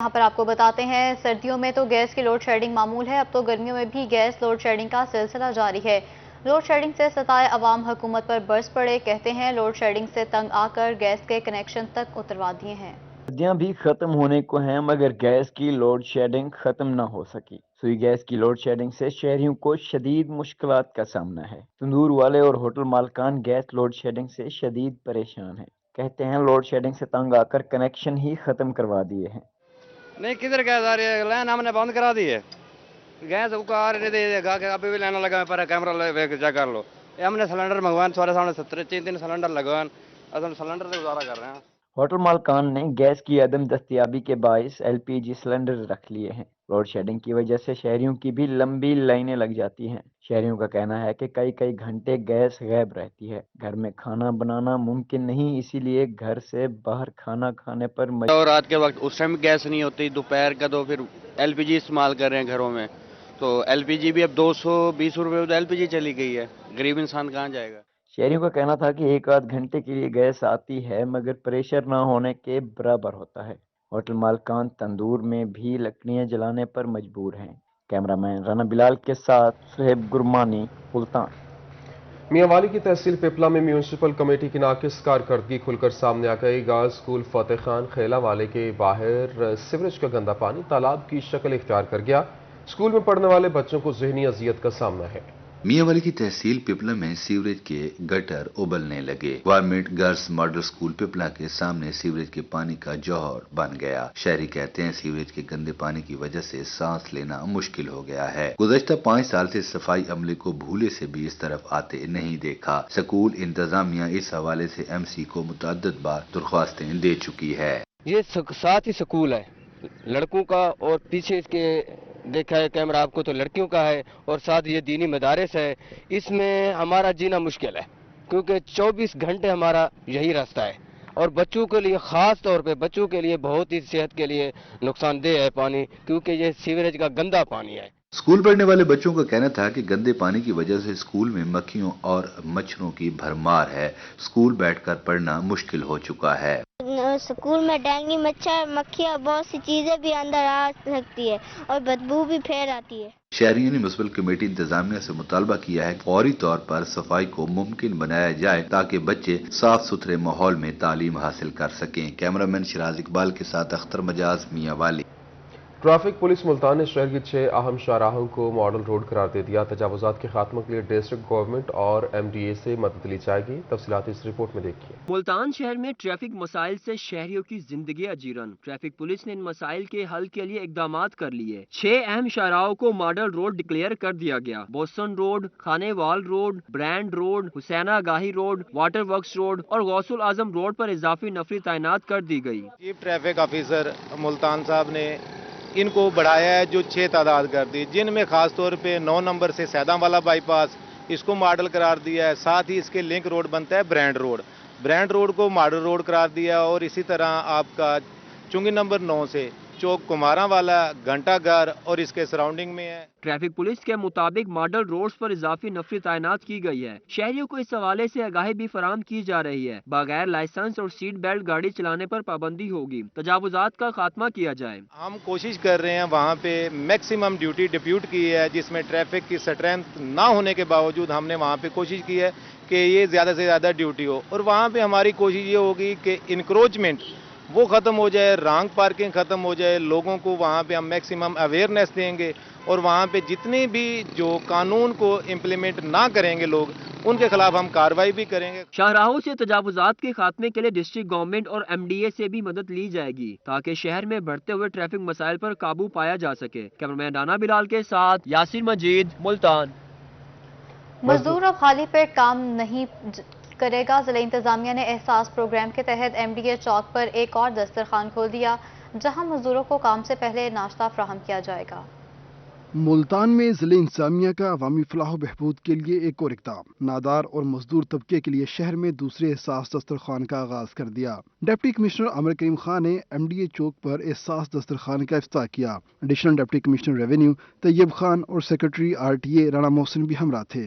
یہاں پر آپ کو بتاتے ہیں سردیوں میں تو گیس کی لوڈ شیڈنگ معمول ہے، اب تو گرمیوں میں بھی گیس لوڈ شیڈنگ کا سلسلہ جاری ہے۔ لوڈ شیڈنگ سے ستائے عوام حکومت پر برس پڑے، کہتے ہیں لوڈ شیڈنگ سے تنگ آ کر گیس کے کنیکشن تک اتروا دیے ہیں۔ سردیاں بھی ختم ہونے کو ہیں مگر گیس کی لوڈ شیڈنگ ختم نہ ہو سکی۔ سوئی گیس کی لوڈ شیڈنگ سے شہریوں کو شدید مشکلات کا سامنا ہے۔ تندور والے اور ہوٹل مالکان گیس لوڈ شیڈنگ سے شدید پریشان ہیں، کہتے ہیں لوڈ شیڈنگ سے تنگ آ کر کنیکشن ہی ختم کروا دیے ہیں۔ نہیں کدھر گیس آ رہی ہے، لائن ہم نے بند کرا دی ہے۔ گیس کو آ رہی تھی، ابھی بھی لینا لگا پر کیمرہ چیک کر لو۔ ہم نے سلنڈر منگوان سارے سامنے 3 سلنڈر لگوان، اصل سلنڈر سے گزارا کر رہے ہیں۔ ہوٹل مالکان نے گیس کی عدم دستیابی کے باعث LPG سلنڈر رکھ لیے ہیں۔ لوڈ شیڈنگ کی وجہ سے شہریوں کی بھی لمبی لائنیں لگ جاتی ہیں۔ شہریوں کا کہنا ہے کہ کئی گھنٹے گیس غائب رہتی ہے، گھر میں کھانا بنانا ممکن نہیں، اسی لیے گھر سے باہر کھانا کھانے پر اور رات کے وقت اس ٹائم گیس نہیں ہوتی، دوپہر کا تو پھر LPG استعمال کر رہے ہیں گھروں میں، تو LPG بھی اب 220 روپے تو LPG چلی گئی ہے، غریب انسان کہاں جائے گا۔ شہریوں کا کہنا تھا کہ ایک آدھ گھنٹے کے لیے گیس آتی ہے مگر پریشر نہ ہونے کے برابر ہوتا ہے۔ ہوٹل مالکان تندور میں بھی لکڑیاں جلانے پر مجبور ہیں۔ کیمرہ مین رانا بلال کے ساتھ صہیب گرمانی، ملتان۔ میاں والی کی تحصیل پپلا میں میونسپل کمیٹی کی ناقص کارکردگی کھل کر سامنے آ گئی۔ گرلز اسکول فتح خان خیلہ والے کے باہر سیوریج کا گندا پانی تالاب کی شکل اختیار کر گیا۔ اسکول میں پڑھنے والے بچوں کو ذہنی اذیت کا سامنا ہے۔ میاں والی کی تحصیل پپلا میں سیوریج کے گٹر ابلنے لگے۔ Government girls model school Pipla کے سامنے سیوریج کے پانی کا جوہر بن گیا۔ شہری کہتے ہیں سیوریج کے گندے پانی کی وجہ سے سانس لینا مشکل ہو گیا ہے۔ گزشتہ 5 سال سے صفائی عملے کو بھولے سے بھی اس طرف آتے نہیں دیکھا۔ اسکول انتظامیہ اس حوالے سے MC کو متعدد بار درخواستیں دے چکی ہے۔ یہ ساتھ ہی سکول ہے لڑکوں کا، اور پیچھے اس کے دیکھا ہے کیمرہ آپ کو تو لڑکیوں کا ہے، اور ساتھ یہ دینی مدارس ہے۔ اس میں ہمارا جینا مشکل ہے کیونکہ 24 گھنٹے ہمارا یہی راستہ ہے، اور بچوں کے لیے خاص طور پہ بچوں کے لیے بہت ہی صحت کے لیے نقصان دہ ہے پانی، کیونکہ یہ سیوریج کا گندا پانی ہے۔ اسکول پڑھنے والے بچوں کا کہنا تھا کہ گندے پانی کی وجہ سے اسکول میں مکھیوں اور مچھروں کی بھرمار ہے۔ اسکول بیٹھ کر پڑھنا مشکل ہو چکا ہے۔ اسکول میں ڈینگی مچھر مکھیاں بہت سی چیزیں بھی اندر آ سکتی ہے اور بدبو بھی پھیل آتی ہے۔ شہریوں نے میونسپل کمیٹی انتظامیہ سے مطالبہ کیا ہے کہ فوری طور پر صفائی کو ممکن بنایا جائے تاکہ بچے صاف ستھرے ماحول میں تعلیم حاصل کر سکیں۔ کیمرہ مین شراز اقبال کے ساتھ اختر مجاز، میاں والی۔ ٹریفک پولیس ملتان نے شہر کی 6 اہم شاہراہوں کو ماڈل روڈ قرار دے دیا۔ تجاوزات کے خاتمے کے لیے ڈسٹرکٹ گورنمنٹ اور MDA سے مدد لی جائے گی۔ تفصیلات اس رپورٹ میں دیکھیے۔ ملتان شہر میں ٹریفک مسائل سے شہریوں کی زندگی اجیرن۔ ٹریفک پولیس نے ان مسائل کے حل کے لیے اقدامات کر لیے۔ 6 اہم شاہراہوں کو ماڈل روڈ ڈکلیئر کر دیا گیا۔ بوسن روڈ، خانے وال روڈ، برانڈ روڈ، حسینہ گاہی روڈ، واٹر ورکس روڈ اور غوث الاعظم روڈ پر اضافی نفری تعینات کر دی گئی۔ چیف ٹریفک آفیسر ملتان صاحب نے ان کو بڑھایا ہے، جو 6 تعداد کر دی، جن میں خاص طور پہ 9 نمبر سے سیداں والا بائی پاس اس کو ماڈل قرار دیا ہے۔ ساتھ ہی اس کے لنک روڈ بنتا ہے برانڈ روڈ کو ماڈل روڈ قرار دیا، اور اسی طرح آپ کا چنگی نمبر 9 سے چوک کماراں والا گھنٹہ گھر اور اس کے سراؤنڈنگ میں ہے۔ ٹریفک پولیس کے مطابق ماڈل روڈز پر اضافی نفری تعینات کی گئی ہے۔ شہریوں کو اس حوالے سے آگاہی بھی فراہم کی جا رہی ہے۔ بغیر لائسنس اور سیٹ بیلٹ گاڑی چلانے پر پابندی ہوگی۔ تجاوزات کا خاتمہ کیا جائے۔ ہم کوشش کر رہے ہیں وہاں پہ میکسیمم ڈیوٹی ڈپیوٹ کی ہے، جس میں ٹریفک کی سٹرینتھ نہ ہونے کے باوجود ہم نے وہاں پہ کوشش کی ہے کہ یہ زیادہ سے زیادہ ڈیوٹی ہو، اور وہاں پہ ہماری کوشش یہ ہوگی کہ انکروچمنٹ وہ ختم ہو جائے، رانگ پارکنگ ختم ہو جائے، لوگوں کو وہاں پہ ہم میکسیمم اویئرنیس دیں گے، اور وہاں پہ جتنے بھی جو قانون کو امپلیمنٹ نہ کریں گے لوگ، ان کے خلاف ہم کارروائی بھی کریں گے۔ شاہراہوں سے تجاوزات کے خاتمے کے لیے ڈسٹرکٹ گورنمنٹ اور MDA سے بھی مدد لی جائے گی تاکہ شہر میں بڑھتے ہوئے ٹریفک مسائل پر قابو پایا جا سکے۔ کیمرمین رانا بلال کے ساتھ یاسر مجید، ملتان۔ مزدور اب خالی پیٹ کام نہیں کرے گا۔ ضلع انتظامیہ نے احساس پروگرام کے تحت MDA چوک پر ایک اور دسترخوان کھول دیا، جہاں مزدوروں کو کام سے پہلے ناشتہ فراہم کیا جائے گا۔ ملتان میں ضلع انتظامیہ کا عوامی فلاح و بہبود کے لیے ایک اور اقدام، نادار اور مزدور طبقے کے لیے شہر میں دوسرے احساس دسترخوان کا آغاز کر دیا۔ ڈپٹی کمشنر عمر کریم خان نے MDA چوک پر احساس دسترخوان کا افتتاح کیا۔ ایڈیشنل ڈپٹی کمشنر ریونیو طیب خان اور سیکرٹری RTA رانا محسن بھی ہمراہ تھے۔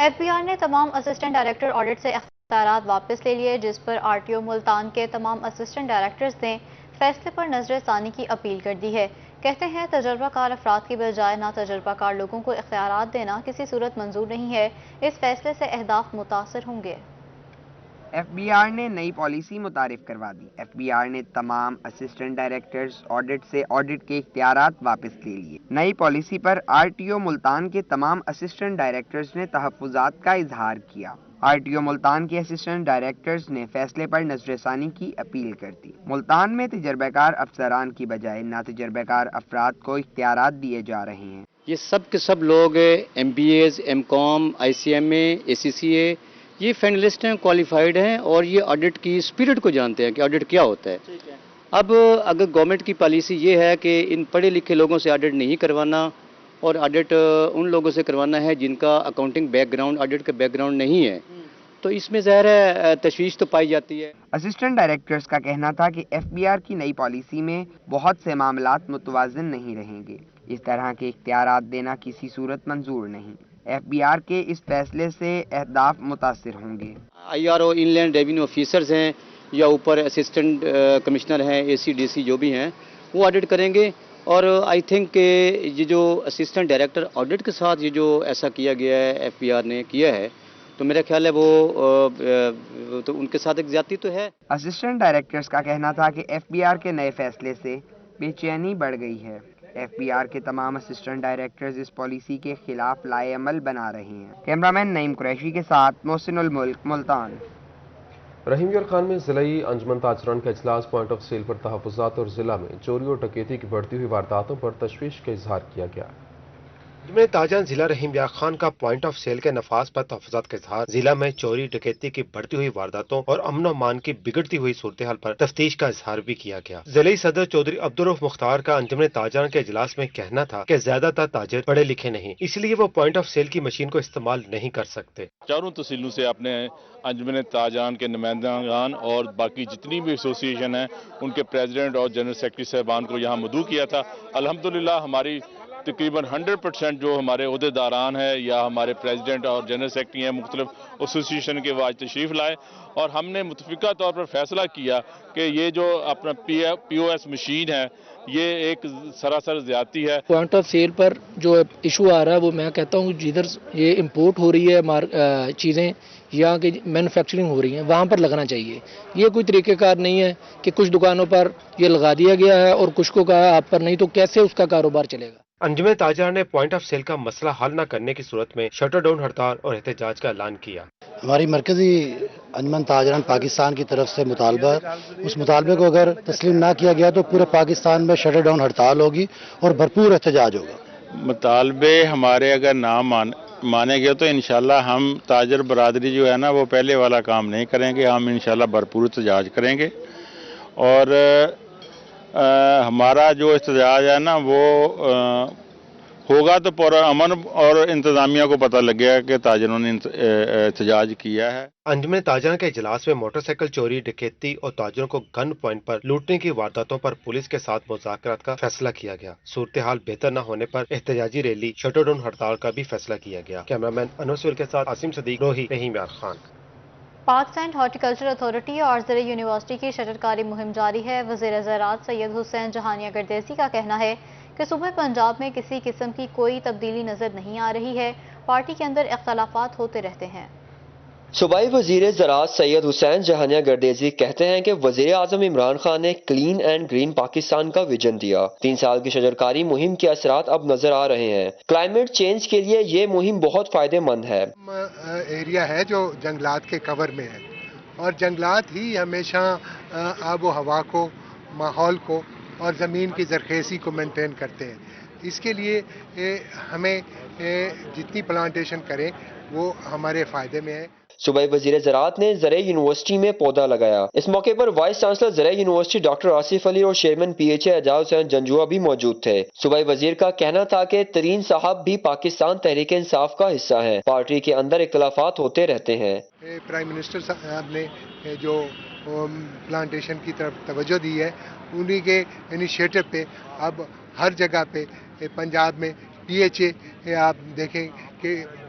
FBR نے تمام اسسٹنٹ ڈائریکٹر آڈٹ سے اختیارات واپس لے لیے، جس پر RTO ملتان کے تمام اسسٹنٹ ڈائریکٹرز نے فیصلے پر نظر ثانی کی اپیل کر دی ہے۔ کہتے ہیں تجربہ کار افراد کی بجائے ناتجربہ کار لوگوں کو اختیارات دینا کسی صورت منظور نہیں ہے۔ اس فیصلے سے اہداف متاثر ہوں گے۔ FBR نے نئی پالیسی متعارف کروا دی۔ FBR نے تمام اسسٹنٹ ڈائریکٹرز آڈٹ سے آڈٹ کے اختیارات واپس لے لیے۔ نئی پالیسی پر RTO ملتان کے تمام اسسٹنٹ ڈائریکٹرز نے تحفظات کا اظہار کیا۔ RTO ملتان کے اسسٹنٹ ڈائریکٹرز نے فیصلے پر نظر ثانی کی اپیل کر دی۔ ملتان میں تجربہ کار افسران کی بجائے ناتجربہ کار افراد کو اختیارات دیے جا رہے ہیں۔ یہ سب کے سب لوگ MBAs، MCOM، ICMA، ACCA یہ فائنلسٹ ہیں، کوالیفائڈ ہیں اور یہ آڈٹ کی اسپرٹ کو جانتے ہیں کہ آڈٹ کیا ہوتا ہے۔ اب اگر گورنمنٹ کی پالیسی یہ ہے کہ ان پڑھے لکھے لوگوں سے آڈٹ نہیں کروانا اور آڈٹ ان لوگوں سے کروانا ہے جن کا اکاؤنٹنگ بیک گراؤنڈ، آڈٹ کا بیک گراؤنڈ نہیں ہے، تو اس میں ظاہر ہے تشویش تو پائی جاتی ہے۔ اسسٹنٹ ڈائریکٹرز کا کہنا تھا کہ FBR کی نئی پالیسی میں بہت سے معاملات متوازن نہیں رہیں گے۔ اس طرح کے اختیارات دینا کسی صورت منظور نہیں۔ FBR کے اس فیصلے سے اہداف متاثر ہوں گے۔ IRO ان لینڈ ریونیو آفیسرز ہیں یا اوپر اسسٹنٹ کمشنر ہیں، ACDC جو بھی ہیں وہ آڈٹ کریں گے، اور آئی تھنک کہ یہ جو اسسٹنٹ ڈائریکٹر آڈٹ کے ساتھ یہ جو ایسا کیا گیا ہے FBR نے کیا ہے، تو میرا خیال ہے وہ تو ان کے ساتھ ایک زیادتی تو ہے۔ اسسٹنٹ ڈائریکٹرز کا کہنا تھا کہ FBR کے نئے فیصلے سے بے چینی بڑھ گئی ہے۔ FBR کے تمام اسسٹنٹ ڈائریکٹرز اس پالیسی کے خلاف لائے عمل بنا رہے ہیں۔ کیمرامین نعیم قریشی کے ساتھ محسن الملک، ملتان۔ رحیم یار خان میں ضلعی انجمن تاجران کا اجلاس پوائنٹ آف سیل پر تحفظات اور ضلع میں چوری اور ڈکیتی کی بڑھتی ہوئی وارداتوں پر تشویش کا اظہار کیا گیا۔ انجمن تاجران ضلع رحیم یار خان کا پوائنٹ آف سیل کے نفاذ پر تحفظات کا اظہار، ضلع میں چوری ڈکیتی کی بڑھتی ہوئی وارداتوں اور امن و امان کی بگڑتی ہوئی صورتحال پر تفتیش کا اظہار بھی کیا گیا۔ ضلعی صدر چودھری عبدالرؤف مختار کا انجمن تاجران کے اجلاس میں کہنا تھا کہ زیادہ تر تاجر پڑھے لکھے نہیں، اس لیے وہ پوائنٹ آف سیل کی مشین کو استعمال نہیں کر سکتے۔ چاروں تحصیلوں سے اپنے انجمن تاجران کے نمائندگان اور باقی جتنی بھی ایسوسیشن ہیں ان کے پریزیڈنٹ اور جنرل سیکرٹری صاحبان کو یہاں مدعو کیا تھا۔ الحمدللہ ہماری تقریباً 100% جو ہمارے عہدیداران ہیں یا ہمارے پریزیڈنٹ اور جنرل سیکرٹری ہیں مختلف ایسوسیشن کے آج تشریف لائے، اور ہم نے متفقہ طور پر فیصلہ کیا کہ یہ جو اپنا POS مشین ہے یہ ایک سراسر زیادتی ہے۔ پوائنٹ آف سیل پر جو ایشو آ رہا ہے وہ میں کہتا ہوں جدھر یہ امپورٹ ہو رہی ہے چیزیں یا کہ مینوفیکچرنگ ہو رہی ہیں وہاں پر لگنا چاہیے۔ یہ کوئی طریقہ کار نہیں ہے کہ کچھ دکانوں پر یہ لگا دیا گیا ہے اور کچھ کو کہا آپ پر نہیں، تو کیسے اس کا کاروبار چلے گا۔ انجمن تاجران نے پوائنٹ آف سیل کا مسئلہ حل نہ کرنے کی صورت میں شٹر ڈاؤن ہڑتال اور احتجاج کا اعلان کیا۔ ہماری مرکزی انجمن تاجران پاکستان کی طرف سے مطالبہ، اس مطالبے کو اگر تسلیم نہ کیا گیا تو پورے پاکستان میں شٹر ڈاؤن ہڑتال ہوگی اور بھرپور احتجاج ہوگا۔ مطالبے ہمارے اگر نہ مانے گئے تو انشاءاللہ ہم تاجر برادری جو ہے نا وہ پہلے والا کام نہیں کریں گے، ہم انشاءاللہ بھرپور احتجاج کریں گے، اور ہمارا جو احتجاج ہے نا وہ ہوگا تو پورا امن اور انتظامیہ کو پتہ لگے گا کہ تاجروں نے احتجاج کیا ہے۔ انجمن تاجران کے اجلاس میں موٹر سائیکل چوری، ڈکیتی اور تاجروں کو گن پوائنٹ پر لوٹنے کی وارداتوں پر پولیس کے ساتھ مذاکرات کا فیصلہ کیا گیا۔ صورتحال بہتر نہ ہونے پر احتجاجی ریلی، شٹر ڈاؤن ہڑتال کا بھی فیصلہ کیا گیا۔ کیمرامین انور سہیل کے ساتھ عاصم صدیق، روہی، رحیم یار خان۔ پاک سینٹ ہارٹیکلچر اتھارٹی اور زرعی یونیورسٹی کی شٹر کاری مہم جاری ہے۔ وزیر زراعت سید حسین جہانیہ گردیزی کا کہنا ہے کہ صوبہ پنجاب میں کسی قسم کی کوئی تبدیلی نظر نہیں آ رہی ہے، پارٹی کے اندر اختلافات ہوتے رہتے ہیں۔ صوبائی وزیر زراعت سید حسین جہانیہ گردیزی کہتے ہیں کہ وزیر اعظم عمران خان نے کلین اینڈ گرین پاکستان کا ویژن دیا۔ 3 سال کی شجرکاری مہم کے اثرات اب نظر آ رہے ہیں۔ کلائمیٹ چینج کے لیے یہ مہم بہت فائدہ مند ہے۔ ایریا ہے جو جنگلات کے کور میں ہے، اور جنگلات ہی ہمیشہ آب و ہوا کو، ماحول کو اور زمین کی زرخیزی کو مینٹین کرتے ہیں۔ اس کے لیے ہمیں جتنی پلانٹیشن کریں وہ ہمارے فائدے میں ہے۔ صوبائی وزیر زراعت نے زرعی یونیورسٹی میں پودا لگایا۔ اس موقع پر وائس چانسلر زرعی یونیورسٹی ڈاکٹر آصف علی اور چیئرمین PHA اعجاز حسین جنجوعہ بھی موجود تھے۔ صوبائی وزیر کا کہنا تھا کہ ترین صاحب بھی پاکستان تحریک انصاف کا حصہ ہیں، پارٹی کے اندر اختلافات ہوتے رہتے ہیں۔ پرائم منسٹر صاحب نے جو پلانٹیشن کی طرف توجہ دی ہے، انہی کے انیشیٹو پہ اب ہر جگہ پہ پنجاب میں PHA آپ دیکھیں کہ